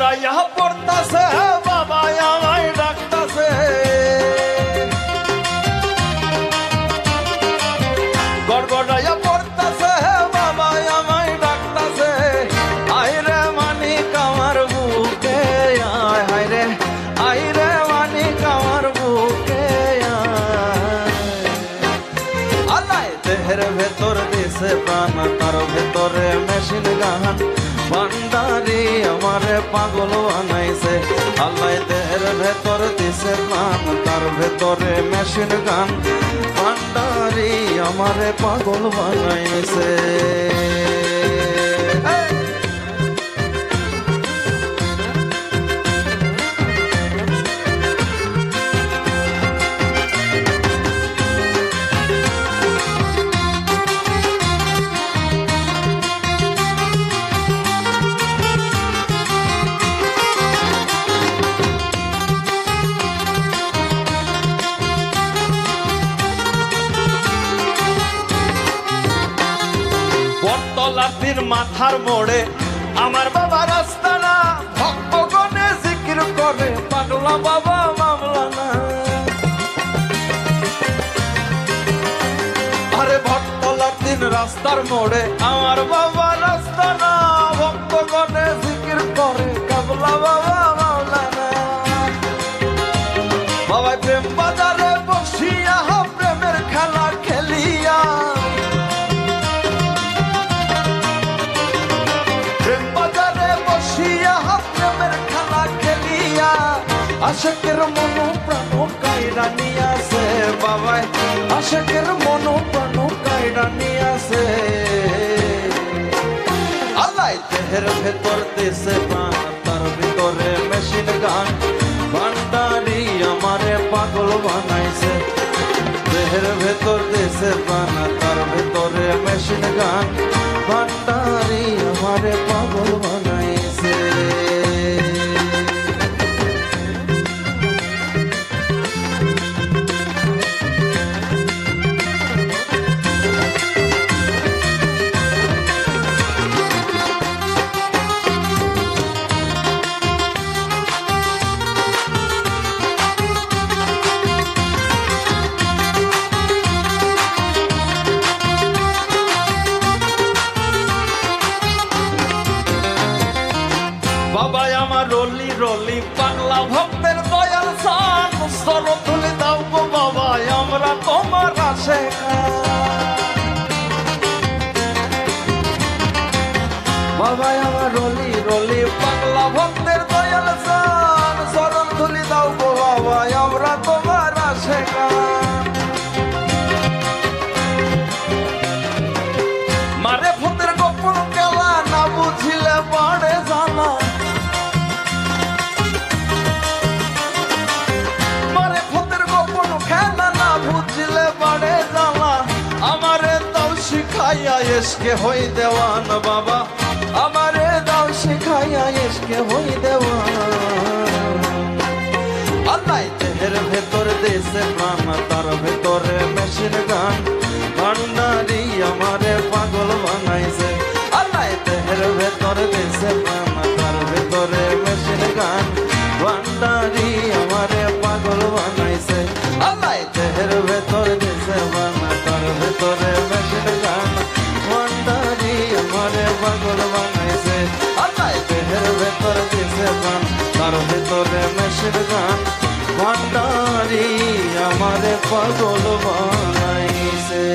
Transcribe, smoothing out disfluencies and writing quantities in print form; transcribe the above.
গড়গড়াইয়া পড়তাছে বাবা আমায় ডাকতাছে গড়গড়াইয়া পড়তাছে বাবা আমায় ডাকতাছে আইরে মানিক আমার বুকে আয় হায়রে আইরে মানিক আমার বুকে আল্লাহ দেহের ভেতর দিছে প্রাণ তার ভেতরে মেশিন গান ভান্ডারি আমারে পাগল বানাইছে আল্লাহ দেহের ভেতর দিছে প্রাণ তার ভেতরে মেশিন গান ভান্ডারি আমারে পাগল বানাইছে বটতলার মাথার মোড়ে আমার বাবা রাস্তা না ভক্তগণে জিকির করে পাগলা বাবা মামলা না আরে বটতলার রাস্তার মোড়ে আমার বাবা রাস্তা না ভক্তগণে জিকির করে পাগলা বাবা মামলা না বাবা প্রেম বাজারে বসিয়া প্রেমের খেলা খেলিয়া আশকের মন প্রাণ কাইরা নিয়াছে বাবাই আশকের মন প্রাণ কাইরা নিয়াছে আল্লাহ দেহের ভেতর দিছে প্রাণ তার ভিতরে মেশিন গান ভান্ডারি আমারে পাগল বানাইছে দেহের ভেতর দিছে প্রাণ তার ভিতরে মেশিন গান ভান্ডারি আমারে পাগল বানাইছে বাবা আমার রলি রলি পাগলা ভক্তের দয়াল সান সর তুলে দাও গো বাবা আমরা তোমার আশেকা বাবা আমার রলি রলি পাগলা ভক্তের দয়াল সান সর তুলে দাও গো বাবা আমরা তোমার আশেকা মারে ভূতের গোপন খেলা না বুঝিলে পড়ে জানা আমারে দাও শিখাইয়া এসকে হই দেওয়ান বাবা আমারে দাও শিখাইয়া এসকে হই দেওয়ান আল্লাহ দেহের ভেতর দিছে প্রাণ তার ভেতরে মেশিন গান ভান্ডারি আমারে পাগল বানাইছে আল্লাহ দেহের ভেতর দিছে প্রাণ তার ভেতরে মেশিন গান ভান্ডারি আমারে পাগল বানাইছে আল্লাহ দেহের ভেতর দিছে প্রাণ তার ভেতরে মেশিন গান ভান্ডারি আমারে পাগল বানাইছে আল্লাহ দেহের ভেতর দিছে প্রাণ তার ভেতরে মেশিন গান ভান্ডারি আমারে পাগল বানাইছে।